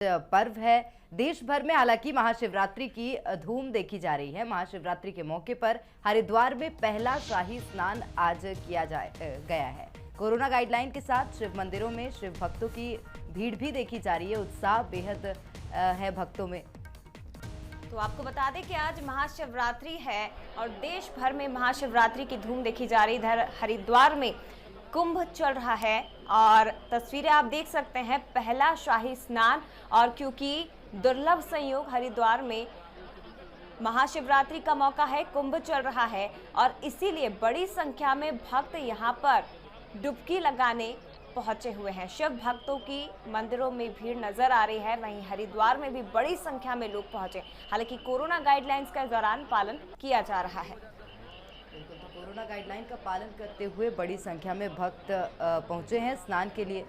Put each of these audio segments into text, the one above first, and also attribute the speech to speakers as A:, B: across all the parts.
A: पर्व है देश भर में। हालांकि महाशिवरात्रि की धूम देखी जा रही है। महाशिवरात्रि के मौके पर हरिद्वार में पहला शाही स्नान आज किया गया है। कोरोना गाइडलाइन के साथ शिव मंदिरों में शिव भक्तों की भीड़ भी देखी जा रही है। उत्साह बेहद है भक्तों में।
B: तो आपको बता दें कि आज महाशिवरात्रि है और देश भर में महाशिवरात्रि की धूम देखी जा रही है। इधर हरिद्वार में कुंभ चल रहा है और तस्वीरें आप देख सकते हैं, पहला शाही स्नान। और क्योंकि दुर्लभ संयोग हरिद्वार में महाशिवरात्रि का मौका है, कुंभ चल रहा है और इसीलिए बड़ी संख्या में भक्त यहां पर डुबकी लगाने पहुंचे हुए हैं। शिव भक्तों की मंदिरों में भीड़ नजर आ रही है। वहीं हरिद्वार में भी बड़ी संख्या में लोग पहुंचे। हालांकि कोरोना गाइडलाइंस का दौरान पालन किया जा रहा है।
A: बिल्कुल, तो कोरोना गाइडलाइन का पालन करते हुए बड़ी संख्या में भक्त पहुंचे हैं स्नान के लिए।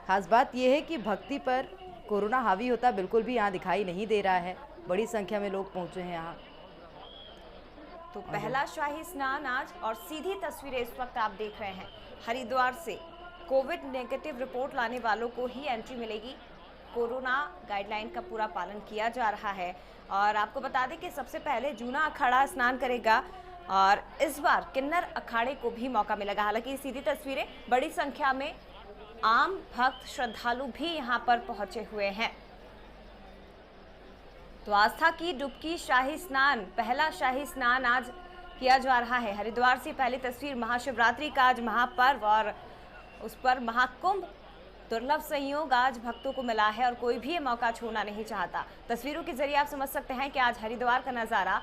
A: खास बात यह है कि भक्ति पर कोरोना हावी होता बिल्कुल भी यहाँ दिखाई नहीं दे रहा है। बड़ी संख्या में लोग पहुंचे हैं यहाँ।
B: तो पहला शाही स्नान आज और सीधी तस्वीरें इस वक्त आप देख रहे हैं। हरिद्वार से कोविड नेगेटिव रिपोर्ट लाने वालों को ही एंट्री मिलेगी। कोरोना गाइडलाइन का पूरा पालन किया जा रहा है। और आपको बता दें कि सबसे पहले जूना अखाड़ा स्नान करेगा और इस बार किन्नर अखाड़े को भी मौका मिलेगा। हालांकि सीधी तस्वीरें, बड़ी संख्या में आम भक्त श्रद्धालु भी यहां पर पहुंचे हुए हैं। तो आस्था की डुबकी शाही स्नान, पहला शाही स्नान आज किया जा रहा है। हरिद्वार से पहली तस्वीर महाशिवरात्रि का आज महापर्व और उस पर महाकुंभ। दुर्लभ संयोग आज भक्तों को मिला है और कोई भी ये मौका छोड़ना नहीं चाहता। तस्वीरों के जरिए आप समझ सकते हैं कि आज हरिद्वार का नज़ारा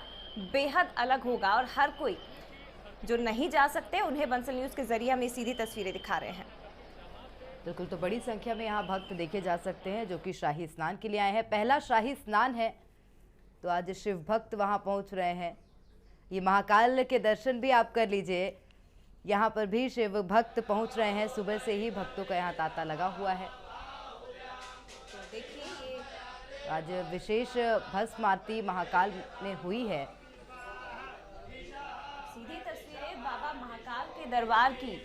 B: बेहद अलग होगा और हर कोई जो नहीं जा सकते उन्हें बंसल न्यूज़ के जरिए हम ये सीधी तस्वीरें दिखा रहे हैं।
A: बिल्कुल, तो बड़ी संख्या में यहाँ भक्त देखे जा सकते हैं जो कि शाही स्नान के लिए आए हैं। पहला शाही स्नान है तो आज शिव भक्त वहाँ पहुँच रहे हैं। ये महाकाल के दर्शन भी आप कर लीजिए। यहाँ पर भी शिव भक्त पहुँच रहे हैं। सुबह से ही भक्तों का यहाँ तांता लगा हुआ है।
B: तो देखिए,
A: आज विशेष भस्म आरती महाकाल में हुई है।
B: सीधी तस्वीरें बाबा महाकाल के दरबार की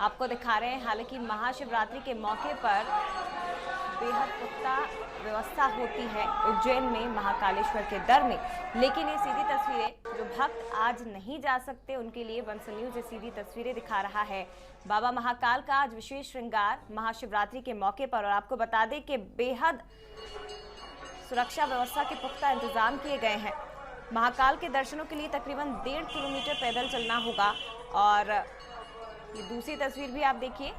B: आपको दिखा रहे हैं। हालांकि महाशिवरात्रि के मौके पर बेहद पुख्ता व्यवस्था होती है उज्जैन में महाकालेश्वर के दर में। लेकिन ये सीधी तस्वीरें जो भक्त आज नहीं जा सकते उनके लिए बंसल न्यूज़ ये सीधी तस्वीरें दिखा रहा है। बाबा महाकाल का आज विशेष श्रृंगार महाशिवरात्रि के मौके पर। और आपको बता दें कि बेहद सुरक्षा व्यवस्था के पुख्ता इंतजाम किए गए हैं। महाकाल के दर्शनों के लिए तकरीबन 1.5 किलोमीटर पैदल चलना होगा। और ये दूसरी तस्वीर भी आप देखिए,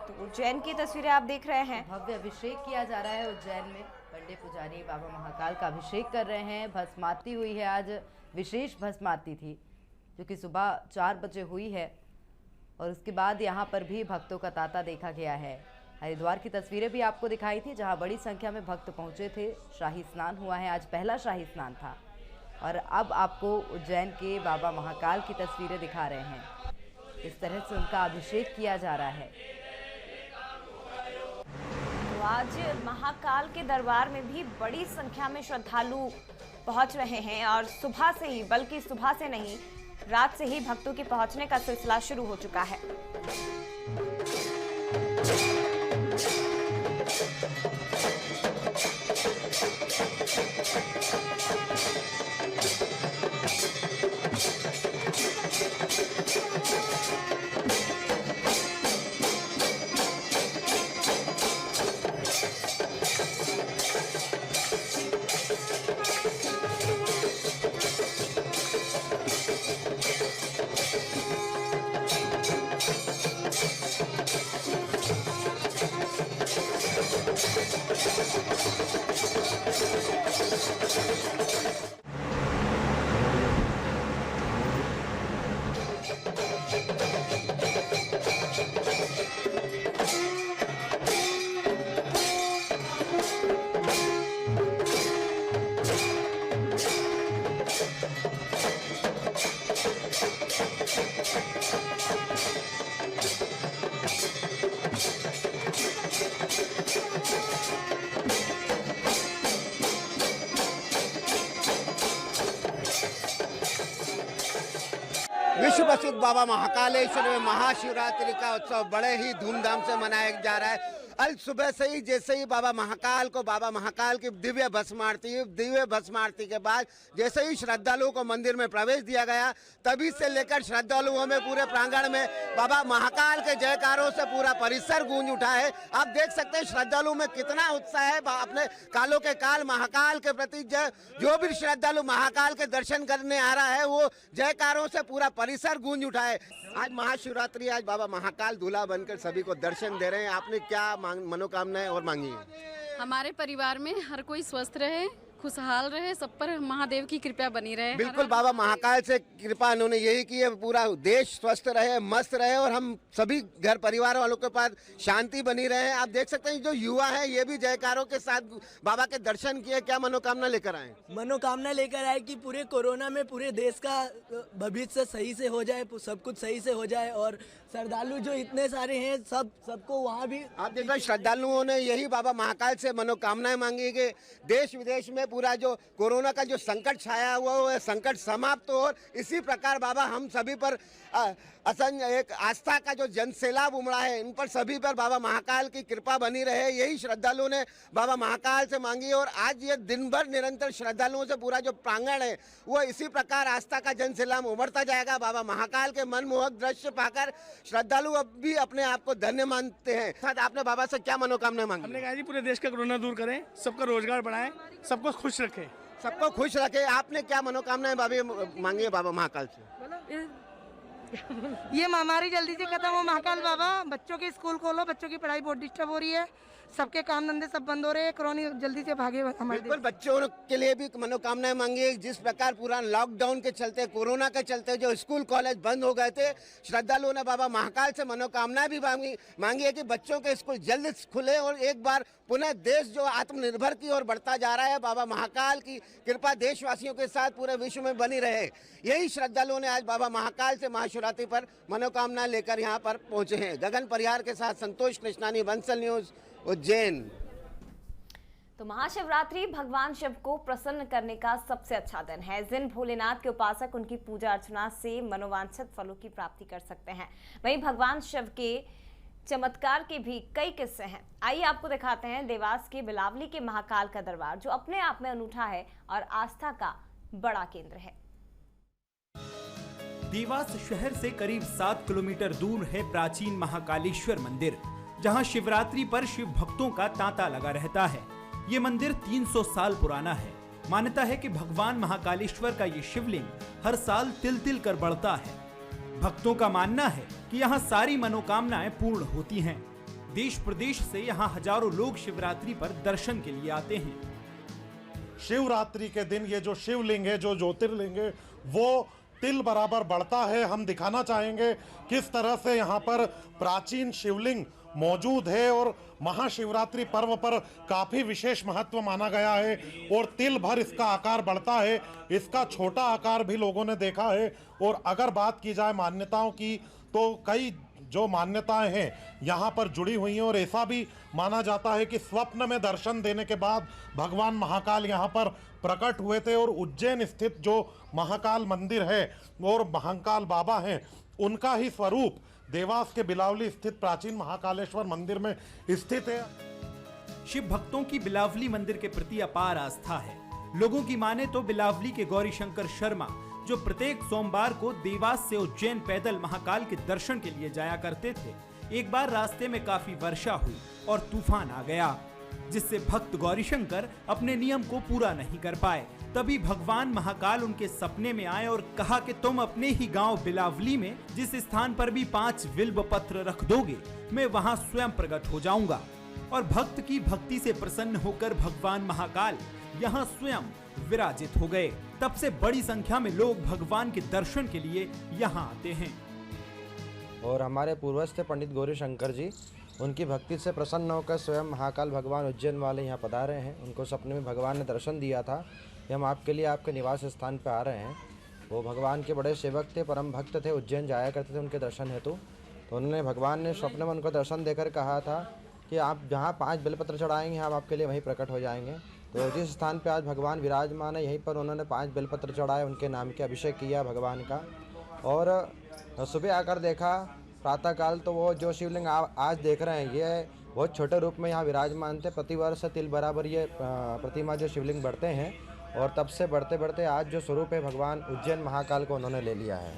B: तो उज्जैन की तस्वीरें आप देख रहे हैं।
A: भव्य अभिषेक किया जा रहा है उज्जैन में। पंडित पुजारी बाबा महाकाल का अभिषेक कर रहे हैं। भस्म आरती हुई है। आज विशेष भस्म आरती थी जो कि सुबह 4 बजे हुई है और उसके बाद यहाँ पर भी भक्तों का तांता देखा गया है। हरिद्वार की तस्वीरें भी आपको दिखाई थी जहाँ बड़ी संख्या में भक्त पहुँचे थे। शाही स्नान हुआ है। आज पहला शाही स्नान था और अब आपको उज्जैन के बाबा महाकाल की तस्वीरें दिखा रहे हैं। इस तरह से उनका अभिषेक किया जा रहा है।
B: तो आज महाकाल के दरबार में भी बड़ी संख्या में श्रद्धालु पहुंच रहे हैं और सुबह से ही, बल्कि सुबह से नहीं, रात से ही भक्तों के पहुंचने का सिलसिला शुरू हो चुका है।
C: विश्व प्रसिद्ध बाबा महाकालेश्वर में महाशिवरात्रि का उत्सव बड़े ही धूमधाम से मनाया जा रहा है। अल सुबह से ही जैसे ही बाबा महाकाल की दिव्य भस्मारती के बाद जैसे ही श्रद्धालुओं को मंदिर में प्रवेश दिया गया, तभी से लेकर श्रद्धालुओं में पूरे प्रांगण में बाबा महाकाल के जयकारों से पूरा परिसर गूंज उठा है। आप देख सकते हैं श्रद्धालुओं में कितना उत्साह है। अपने कालों के काल महाकाल के प्रति जो भी श्रद्धालु महाकाल के दर्शन करने आ रहा है, वो जयकारों से पूरा परिसर गूंज उठा है। आज महाशिवरात्रि, आज बाबा महाकाल दूल्हा बनकर सभी को दर्शन दे रहे हैं। आपने क्या मनोकामनाएं और मांगी है?
D: हमारे परिवार में हर कोई स्वस्थ रहे, खुशहाल रहे, सब पर महादेव की कृपा बनी रहे।
C: बिल्कुल, बाबा महाकाल से कृपा उन्होंने यही की है, पूरा देश स्वस्थ रहे, मस्त रहे और हम सभी घर परिवार वालों के पास शांति बनी रहे। आप देख सकते हैं जो युवा है ये भी जयकारों के साथ बाबा के दर्शन किए। क्या मनोकामना लेकर आए?
E: मनोकामना लेकर आए कि पूरे कोरोना में पूरे देश का भविष्य सही से हो जाए, सब कुछ सही से हो जाए और श्रद्धालु जो इतने सारे हैं सबको वहाँ भी। आप
C: देख रहे हैं श्रद्धालुओं ने यही बाबा महाकाल से मनोकामनाएं मांगी कि देश विदेश में पूरा जो कोरोना का जो संकट छाया हुआ है संकट समाप्त हो और इसी प्रकार बाबा हम सभी पर असंख्य एक आस्था का जो जन सैलाब उमड़ा है, इन पर सभी पर बाबा महाकाल की कृपा बनी रहे। यही श्रद्धालुओं ने बाबा महाकाल से मांगी और आज ये दिन भर निरंतर श्रद्धालुओं से पूरा जो प्रांगण है वो इसी प्रकार आस्था का जन सैलाब उमड़ता जाएगा। बाबा महाकाल के मनमोहक दृश्य पाकर श्रद्धालु अब भी अपने आप को धन्य मानते हैं। साथ आपने बाबा से क्या मनोकामना मांगी?
F: हमने कहा जी पूरे देश का कोरोना दूर करें, सबका रोजगार बढ़ाएं, सबको खुश रखें।
C: सबको खुश रखे। आपने क्या मनोकामनाएं मांगी है बाबा महाकाल से?
G: ये महामारी जल्दी से खत्म हो महाकाल बाबा, बच्चों के स्कूल खोलो, बच्चों की पढ़ाई बहुत डिस्टर्ब हो रही है, सबके काम धंधे सब बंद हो रहे हैं, कोरोना जल्दी से भागे हमारे।
C: बिल्कुल, बच्चों के लिए भी मनोकामनाएं मांगी है। जिस प्रकार पूरा लॉकडाउन के चलते, कोरोना के चलते जो स्कूल कॉलेज बंद हो गए थे, श्रद्धालुओं ने बाबा महाकाल से मनोकामनाएं भी मांगी है कि बच्चों के स्कूल जल्द खुले और एक बार पुनः देश जो आत्मनिर्भर की ओर बढ़ता जा रहा है। बाबा महाकाल की कृपा देशवासियों के साथ पूरे विश्व में बनी रहे। यही श्रद्धालुओं ने आज बाबा महाकाल से महाशिवरात्रि पर मनोकामना लेकर यहाँ पर पहुंचे हैं। गगन परिहार के साथ संतोष कृष्णानी, बंसल न्यूज, उज्जैन।
B: तो महाशिवरात्रि भगवान शिव को प्रसन्न करने का सबसे अच्छा दिन है। इस दिन भोलेनाथ के उपासक उनकी पूजा अर्चना से मनोवांछित फलों की प्राप्ति कर सकते हैं। वहीं भगवान शिव के चमत्कार के भी कई किस्से हैं। आइए आपको दिखाते हैं देवास के बिलावली के महाकाल का दरबार, जो अपने आप में अनूठा है और आस्था का बड़ा केंद्र है।
H: देवास शहर से करीब 7 किलोमीटर दूर है प्राचीन महाकालेश्वर मंदिर, जहां शिवरात्रि पर शिव भक्तों का तांता लगा रहता है। ये मंदिर 300 साल पुराना है। मान्यता है कि भगवान महाकालेश्वर का ये शिवलिंग हर साल तिल तिल कर बढ़ता है। भक्तों का मानना है कि यहाँ सारी मनोकामनाएं पूर्ण होती हैं। देश प्रदेश से यहाँ हजारों लोग शिवरात्रि पर दर्शन के लिए आते हैं।
I: शिवरात्रि के दिन ये जो शिवलिंग है, जो ज्योतिर्लिंग है, वो तिल बराबर बढ़ता है। हम दिखाना चाहेंगे किस तरह से यहाँ पर प्राचीन शिवलिंग मौजूद है और महाशिवरात्रि पर्व पर काफी विशेष महत्व माना गया है और तिल भर इसका आकार बढ़ता है। इसका छोटा आकार भी लोगों ने देखा है। और अगर बात की जाए मान्यताओं की, तो कई जो मान्यताएं हैं यहाँ पर जुड़ी हुई हैं और ऐसा भी माना जाता है कि स्वप्न में दर्शन देने के बाद भगवान महाकाल यहाँ पर प्रकट हुए थे और उज्जैन स्थित जो महाकाल मंदिर है और महाकाल बाबा हैं, उनका ही स्वरूप देवास के बिलावली स्थित प्राचीन महाकालेश्वर मंदिर में स्थित है।
H: शिव भक्तों की बिलावली मंदिर के प्रति अपार आस्था है। लोगों की माने तो बिलावली के गौरी शंकर शर्मा, जो प्रत्येक सोमवार को देवास से उज्जैन पैदल महाकाल के दर्शन के लिए जाया करते थे, एक बार रास्ते में काफी वर्षा हुई और तूफान आ गया, जिससे भक्त गौरीशंकर अपने नियम को पूरा नहीं कर पाए। तभी भगवान महाकाल उनके सपने में आए और कहा कि तुम अपने ही गांव बिलावली में जिस स्थान पर भी 5 बिल्व पत्र रख दोगे, मैं वहां स्वयं प्रकट हो जाऊंगा। और भक्त की भक्ति से प्रसन्न होकर भगवान महाकाल यहाँ स्वयं विराजित हो गए। तब से बड़ी संख्या में लोग भगवान के दर्शन के लिए यहाँ आते हैं।
J: और हमारे पूर्वज थे पंडित गौरी शंकर जी, उनकी भक्ति से प्रसन्न होकर स्वयं महाकाल भगवान उज्जैन वाले यहाँ पधारे हैं। उनको सपने में भगवान ने दर्शन दिया था कि हम आपके लिए आपके निवास स्थान पर आ रहे हैं। वो भगवान के बड़े सेवक थे, परम भक्त थे, उज्जैन जाया करते थे उनके दर्शन हेतु। तो उन्होंने भगवान ने स्वप्न में उनको दर्शन देकर कहा था कि आप जहाँ 5 बेलपत्र चढ़ाएंगे हम आपके लिए वहीं प्रकट हो जाएंगे। तो जिस स्थान पर आज भगवान विराजमान है, यहीं पर उन्होंने 5 बेलपत्र चढ़ाए, उनके नाम के अभिषेक किया भगवान का। और सुबह आकर देखा प्रातःकाल तो वो जो शिवलिंग आज देख रहे हैं ये बहुत छोटे रूप में यहाँ विराजमान थे। प्रतिवर्ष तिल बराबर ये प्रतिमा जो शिवलिंग बढ़ते हैं और तब से बढ़ते बढ़ते आज जो स्वरूप है भगवान उज्जैन महाकाल को उन्होंने ले लिया है।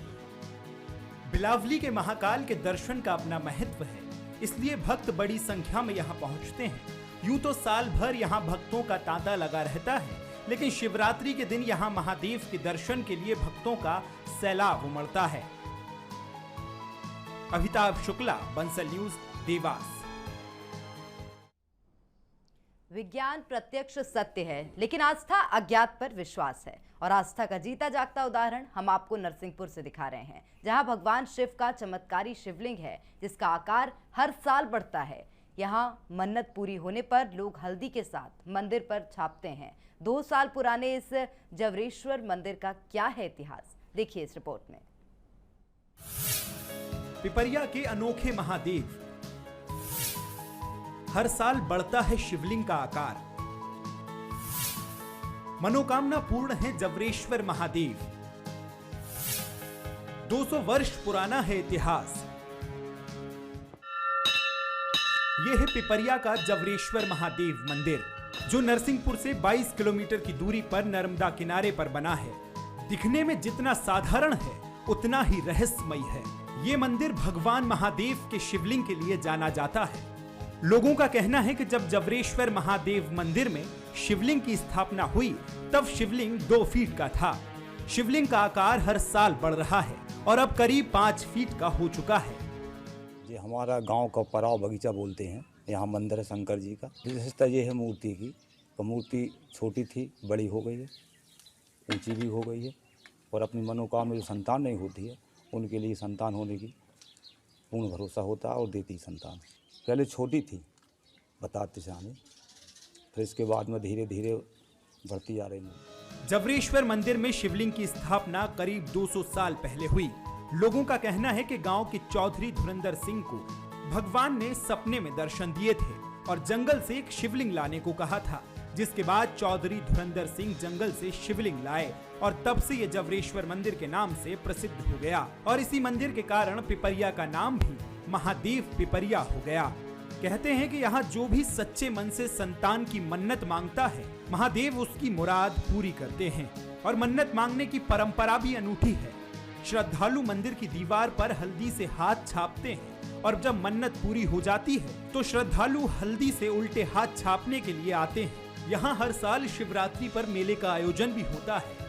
H: बिलावली के महाकाल के दर्शन का अपना महत्व है, इसलिए भक्त बड़ी संख्या में यहाँ पहुँचते हैं। यूं तो साल भर यहाँ भक्तों का तांता लगा रहता है, लेकिन शिवरात्रि के दिन यहाँ महादेव के दर्शन के लिए भक्तों का सैलाब उमड़ता है। अभिताभ शुक्ला, बंसल न्यूज, देवास।
A: विज्ञान प्रत्यक्ष सत्य है, लेकिन आस्था अज्ञात पर विश्वास है। और आस्था का जीता जागता उदाहरण हम आपको नरसिंहपुर से दिखा रहे हैं, जहां भगवान शिव का चमत्कारी शिवलिंग है, जिसका आकार हर साल बढ़ता है। यहां मन्नत पूरी होने पर लोग हल्दी के साथ मंदिर पर छापते हैं। 2 साल पुराने इस जवरेश्वर मंदिर का क्या है इतिहास, देखिए इस रिपोर्ट में।
H: पिपरिया के अनोखे महादेव, हर साल बढ़ता है शिवलिंग का आकार। मनोकामना पूर्ण है जवरेश्वर महादेव। 200 वर्ष पुराना है इतिहास। यह है पिपरिया का जवरेश्वर महादेव मंदिर, जो नरसिंहपुर से 22 किलोमीटर की दूरी पर नर्मदा किनारे पर बना है। दिखने में जितना साधारण है उतना ही रहस्यमय है। ये मंदिर भगवान महादेव के शिवलिंग के लिए जाना जाता है। लोगों का कहना है कि जब जवरेश्वर महादेव मंदिर में शिवलिंग की स्थापना हुई तब शिवलिंग 2 फीट का था। शिवलिंग का आकार हर साल बढ़ रहा है और अब करीब 5 फीट का हो चुका है।
K: ये हमारा गांव का पराव बगीचा बोलते हैं। यहाँ मंदिर है शंकर जी का। विशेषता ये है मूर्ति की, तो मूर्ति छोटी थी, बड़ी हो गई है, ऊंची भी हो गई है। और अपनी मनोकामना जो संतान नहीं होती है उनके लिए संतान होने की पूर्ण भरोसा होता है और देती संतान। पहले छोटी थी बताते जाने, फिर इसके बाद में धीरे धीरे बढ़ती आ रही है।
H: जवरेश्वर मंदिर में शिवलिंग की स्थापना करीब 200 साल पहले हुई। लोगों का कहना है कि गांव के चौधरी धुरंधर सिंह को भगवान ने सपने में दर्शन दिए थे और जंगल से एक शिवलिंग लाने को कहा था, जिसके बाद चौधरी धुरंधर सिंह जंगल से शिवलिंग लाए और तब से ये जवरेश्वर मंदिर के नाम से प्रसिद्ध हो गया। और इसी मंदिर के कारण पिपरिया का नाम भी महादेव पिपरिया हो गया। कहते हैं कि यहाँ जो भी सच्चे मन से संतान की मन्नत मांगता है, महादेव उसकी मुराद पूरी करते हैं। और मन्नत मांगने की परंपरा भी अनूठी है। श्रद्धालु मंदिर की दीवार पर हल्दी से हाथ छापते हैं और जब मन्नत पूरी हो जाती है तो श्रद्धालु हल्दी से उल्टे हाथ छापने के लिए आते हैं। यहाँ हर साल शिवरात्रि पर मेले का आयोजन भी होता है।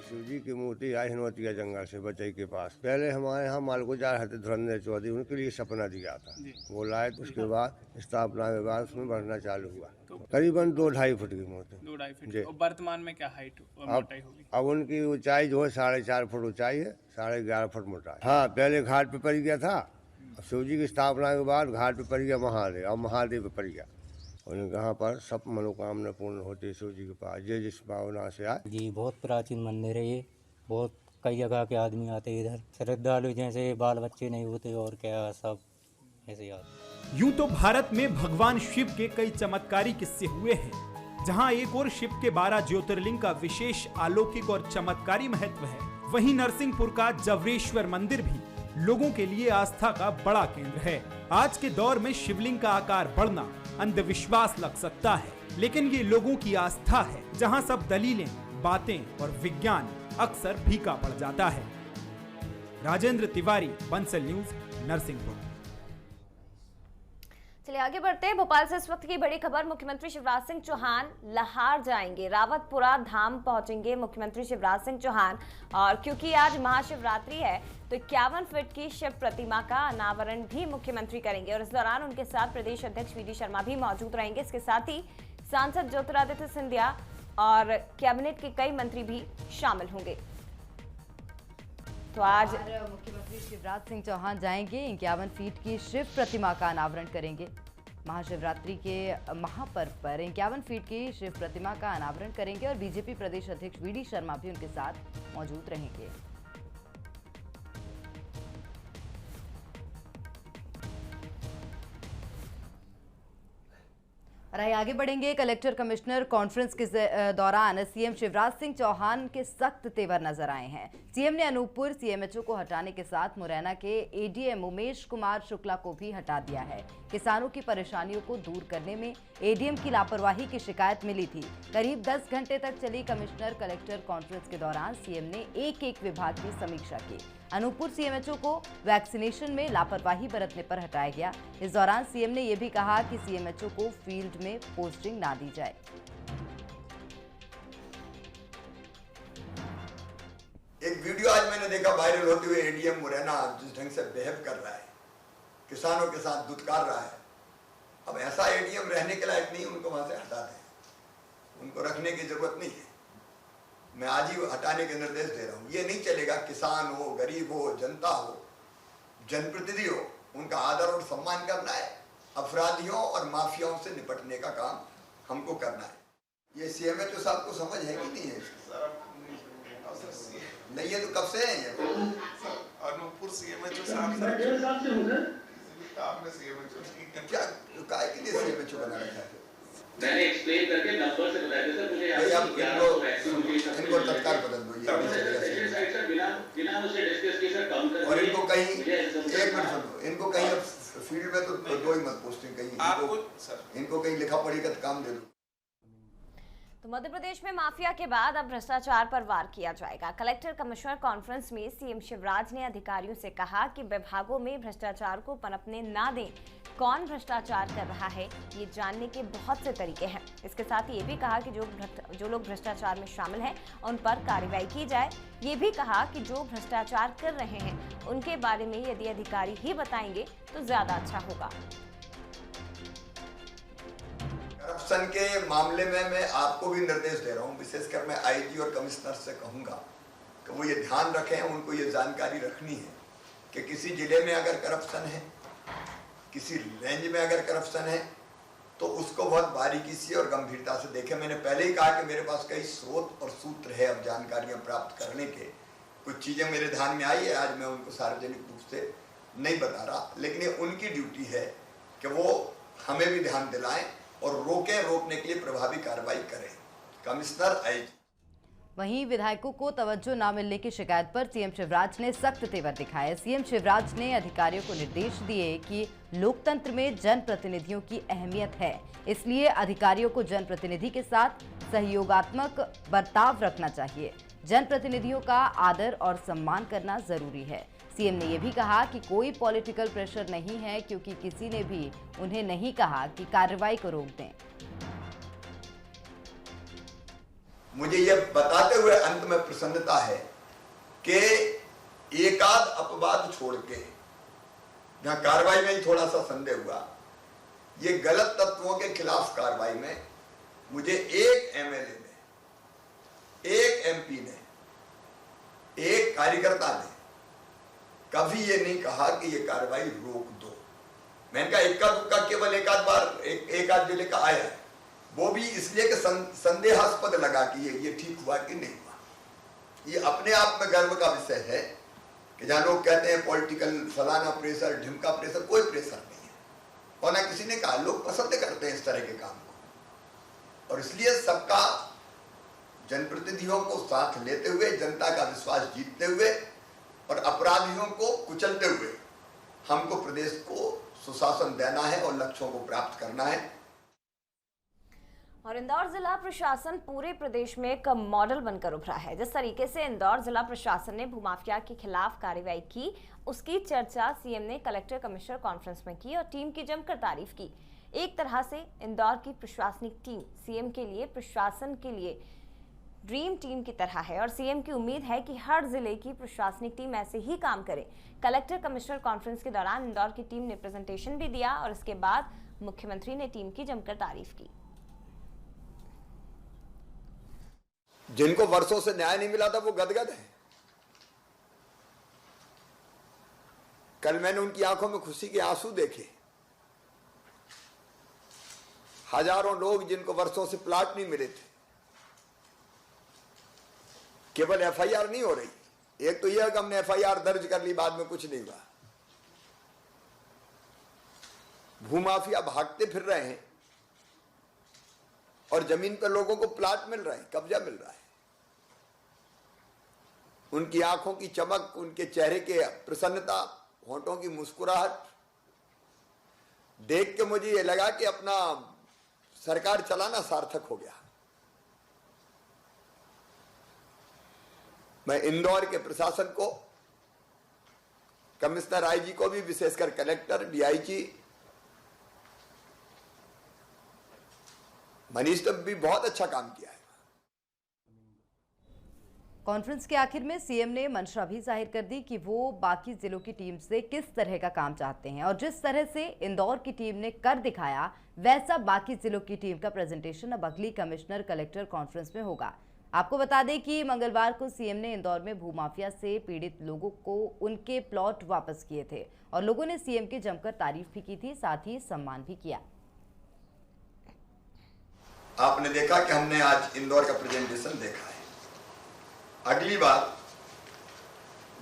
L: शिव जी की मूर्ति आई हिनवतिया जंगल से बचई के पास। पहले हमारे यहाँ मालको जा रहे थे धुरंधर चौधरी, उनके लिए सपना दिया था, वो लाए। उसके बाद स्थापना के बाद उसमें बढ़ना चालू हुआ। करीबन 2-2.5 फुट की मूर्ति।
M: 2-2.5 फुट। और वर्तमान में क्या हाइट और मोटाई होगी?
L: अब उनकी ऊंचाई जो है 4.5 फुट ऊंचाई है, 11.5 फुट मोटाई। हाँ, पहले घाट पे पड़ गया था। शिव जी की स्थापना के बाद घाट पे पड़ गया महादेव, अब महादेव पे पड़ गया। उन्हें कहाँ पर सब मनोकामना पूर्ण होती है शिव जी के पास, जे जिस भावना से आए।
N: जी बहुत प्राचीन मंदिर है ये। बहुत कई जगह के आदमी आते हैं इधर। श्रद्धालु जैसे बाल बच्चे नहीं होते और क्या सब ऐसे आते।
H: यूं तो भारत में भगवान शिव के कई चमत्कारी किस्से हुए हैं। जहां एक और शिव के 12 ज्योतिर्लिंग का विशेष अलौकिक और चमत्कारी महत्व है, वहीं नरसिंहपुर का जवरेश्वर मंदिर भी लोगों के लिए आस्था का बड़ा केंद्र है। आज के दौर में शिवलिंग का आकार बढ़ना अंधविश्वास लग सकता है, लेकिन ये लोगों की आस्था है, जहां सब दलीलें, बातें और विज्ञान अक्सर फीका पड़ जाता है। राजेंद्र तिवारी, बंसल न्यूज, नरसिंहपुर।
B: चलिए आगे बढ़ते हैं। भोपाल से इस वक्त की बड़ी खबर। मुख्यमंत्री शिवराज सिंह चौहान लहार जाएंगे, रावतपुरा धाम पहुंचेंगे मुख्यमंत्री शिवराज सिंह चौहान। और क्योंकि आज महाशिवरात्रि है तो 51 फीट की शिव प्रतिमा का अनावरण भी मुख्यमंत्री करेंगे और इस दौरान उनके साथ प्रदेश अध्यक्ष वी डी शर्मा भी मौजूद रहेंगे। इसके साथ ही सांसद ज्योतिरादित्य सिंधिया और कैबिनेट के कई मंत्री भी शामिल होंगे। तो आज
A: मुख्यमंत्री शिवराज सिंह चौहान जाएंगे, 51 फीट की शिव प्रतिमा का अनावरण करेंगे। महाशिवरात्रि के महापर्व पर 51 फीट की शिव प्रतिमा का अनावरण करेंगे और बीजेपी प्रदेश अध्यक्ष वी डी शर्मा भी उनके साथ मौजूद रहेंगे। और आइए आगे बढ़ेंगे। कलेक्टर कमिश्नर कॉन्फ्रेंस के दौरान सीएम शिवराज सिंह चौहान के सख्त तेवर नजर आए हैं। सीएम ने अनूपपुर सीएमएचओ को हटाने के साथ मुरैना के एडीएम उमेश कुमार शुक्ला को भी हटा दिया है। किसानों की परेशानियों को दूर करने में एडीएम की लापरवाही की शिकायत मिली थी। करीब 10 घंटे तक चली कमिश्नर कलेक्टर कॉन्फ्रेंस के दौरान सीएम ने एक विभाग की समीक्षा की। अनूपपुर सीएमएचओ को वैक्सीनेशन में लापरवाही बरतने पर हटाया गया। इस दौरान सीएम ने यह भी कहा कि सीएमएचओ को फील्ड में पोस्टिंग ना दी जाए।
O: एक वीडियो आज मैंने देखा वायरल होते हुए, एडीएम मुरैना जिस ढंग से बिहेव कर रहा है, किसानों के साथ दुत्कार रहा है। अब ऐसा एडीएम रहने के लायक नहीं, उनको वहां से हटा दें, उनको रखने की जरूरत नहीं है। मैं आज ही हटाने के निर्देश दे रहा हूं। ये नहीं चलेगा। किसान हो, गरीब हो, जनता हो, जनप्रतिनिधि हो, उनका आदर और सम्मान करना है। अपराधियों और माफियाओं से निपटने का काम हमको करना है। ये सीएमएचओ साहब को समझ है कि नहीं है? नहीं है तो कब से है ये?
P: अनूपपुर सीएमएचओ साहब
O: क्या काय के लिए सीएमएचओ बना रखा है?
Q: मैंने एक्सप्लेन करके नंबर से बताया था मुझे।
O: इनको तत्काल बदल दो, ये नहीं चलेगा।
Q: बिना उसे डिस्कस किए सर कम कर।
O: और इनको कहीं एक मिनट सुनो, इनको कहीं फील्ड में तो दो ही मत पोस्टिंग, कहीं इनको कहीं लिखा पढ़ी का काम दे दो।
B: तो मध्य प्रदेश में माफिया के बाद अब भ्रष्टाचार पर वार किया जाएगा। कलेक्टर कमिश्नर कॉन्फ्रेंस में सीएम शिवराज ने अधिकारियों से कहा कि विभागों में भ्रष्टाचार को पनपने ना दें। कौन भ्रष्टाचार कर रहा है ये जानने के बहुत से तरीके हैं। इसके साथ ही ये भी कहा कि जो लोग भ्रष्टाचार में शामिल हैं उन पर कार्रवाई की जाए। ये भी कहा कि जो भ्रष्टाचार कर रहे हैं उनके बारे में यदि अधिकारी ही बताएंगे तो ज्यादा अच्छा होगा।
O: करप्शन के मामले में मैं आपको भी निर्देश दे रहा हूं, विशेषकर मैं आईजी और कमिश्नर से कहूंगा कि वो ये ध्यान रखें, उनको ये जानकारी रखनी है कि किसी जिले में अगर करप्शन है, किसी रेंज में अगर करप्शन है, तो उसको बहुत बारीकी से और गंभीरता से देखें। मैंने पहले ही कहा कि मेरे पास कई स्रोत और सूत्र है अब जानकारियां प्राप्त करने के। कुछ चीजें मेरे ध्यान में आई है, आज मैं उनको सार्वजनिक रूप से नहीं बता रहा, लेकिन ये उनकी ड्यूटी है कि वो हमें भी ध्यान दिलाएं और रोकने के लिए प्रभावी कार्रवाई करें। Commissioner IG.
A: वहीं विधायकों को तवज्जो न मिलने की शिकायत पर सीएम शिवराज ने सख्त तेवर दिखाए। सीएम शिवराज ने अधिकारियों को निर्देश दिए कि लोकतंत्र में जनप्रतिनिधियों की अहमियत है, इसलिए अधिकारियों को जनप्रतिनिधि के साथ सहयोगात्मक बर्ताव रखना चाहिए। जनप्रतिनिधियों का आदर और सम्मान करना जरूरी है। सीएम ने यह भी कहा कि कोई पॉलिटिकल प्रेशर नहीं है, क्योंकि किसी ने भी उन्हें नहीं कहा कि कार्रवाई को रोक दें।
O: मुझे यह बताते हुए अंत में प्रसन्नता है कि एकाध अपवाद छोड़ के जहां कार्रवाई में ही थोड़ा सा संदेह हुआ, ये गलत तत्वों के खिलाफ कार्रवाई में मुझे एक एमएलए ने, एक एमपी ने, एक कार्यकर्ता ने कभी ये नहीं कहा कि ये कार्रवाई रोक दो। मैंने कहा इक्का दुक्का केवल एक आध बार एक आध जिले का आया है, वो भी इसलिए कि संदेहास्पद लगा कि ये ठीक हुआ कि नहीं हुआ। ये अपने आप में गर्व का विषय है कि जहां लोग कहते हैं पॉलिटिकल फलाना प्रेशर, ढिमका प्रेशर, कोई प्रेशर नहीं है। और ना किसी ने कहा, लोग पसंद करते हैं इस तरह के काम को। और इसलिए सबका जनप्रतिनिधियों को साथ लेते हुए, जनता का विश्वास जीतते हुए और अपराधियों को कुचलते हुए हमको प्रदेश को सुशासन देना है और लक्ष्यों को प्राप्त करना है।
B: और इंदौर जिला प्रशासन पूरे प्रदेश में एक मॉडल बनकर उभरा है। जिस तरीके से इंदौर जिला प्रशासन ने भूमाफिया के खिलाफ कार्रवाई की, उसकी चर्चा सीएम ने कलेक्टर कमिश्नर कॉन्फ्रेंस में की और टीम की जमकर तारीफ की। एक तरह से इंदौर की प्रशासनिक टीम सीएम के लिए, प्रशासन के लिए ड्रीम टीम की तरह है और सीएम की उम्मीद है कि हर जिले की प्रशासनिक टीम ऐसे ही काम करे। कलेक्टर कमिश्नर कॉन्फ्रेंस के दौरान इंदौर की टीम ने प्रेजेंटेशन भी दिया और इसके बाद मुख्यमंत्री ने टीम की जमकर तारीफ की।
O: जिनको वर्षों से न्याय नहीं मिला था वो गदगद है। कल मैंने उनकी आंखों में खुशी के आंसू देखे। हजारों लोग जिनको वर्षों से प्लाट नहीं मिले थे, केवल एफआईआर नहीं हो रही। एक तो यह कि हमने एफआईआर दर्ज कर ली, बाद में कुछ नहीं हुआ। भूमाफिया भागते फिर रहे हैं, और जमीन पर लोगों को प्लाट मिल रहे हैं, कब्जा मिल रहा है। उनकी आंखों की चमक, उनके चेहरे के प्रसन्नता, होंठों की मुस्कुराहट देख के मुझे ये लगा कि अपना सरकार चलाना सार्थक हो गया। मैं इंदौर के प्रशासन को, कमिश्नर आईजी को भी, विशेषकर कलेक्टर, डीआईजी, मनीष ने भी बहुत अच्छा काम किया है।
A: कॉन्फ्रेंस के आखिर में सीएम ने मंशा भी जाहिर कर दी कि वो बाकी जिलों की टीम से किस तरह का काम चाहते हैं और जिस तरह से इंदौर की टीम ने कर दिखाया वैसा बाकी जिलों की टीम का प्रेजेंटेशन अब अगली कमिश्नर कलेक्टर कॉन्फ्रेंस में होगा। आपको बता दें कि मंगलवार को सीएम ने इंदौर में भूमाफिया से पीड़ित लोगों को उनके प्लॉट वापस किए थे और लोगों ने सीएम की जमकर तारीफ भी की थी, साथ ही सम्मान भी किया।
O: आपने देखा कि हमने आज इंदौर का प्रेजेंटेशन देखा है। अगली बार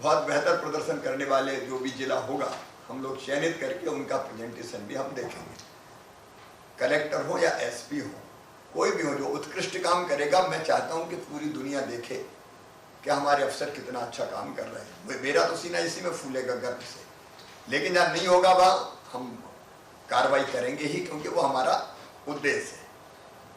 O: बहुत बेहतर प्रदर्शन करने वाले जो भी जिला होगा हम लोग चयनित करके उनका प्रेजेंटेशन भी हम देखेंगे। कलेक्टर हो या एसपी हो, कोई भी हो जो उत्कृष्ट काम करेगा, मैं चाहता हूं कि पूरी दुनिया देखे कि हमारे अफसर कितना अच्छा काम कर रहे हैं। मेरा तो सीना इसी में फूलेगा गर्व से। लेकिन जहाँ नहीं होगा वहां हम कार्रवाई करेंगे ही, क्योंकि वो हमारा उद्देश्य है।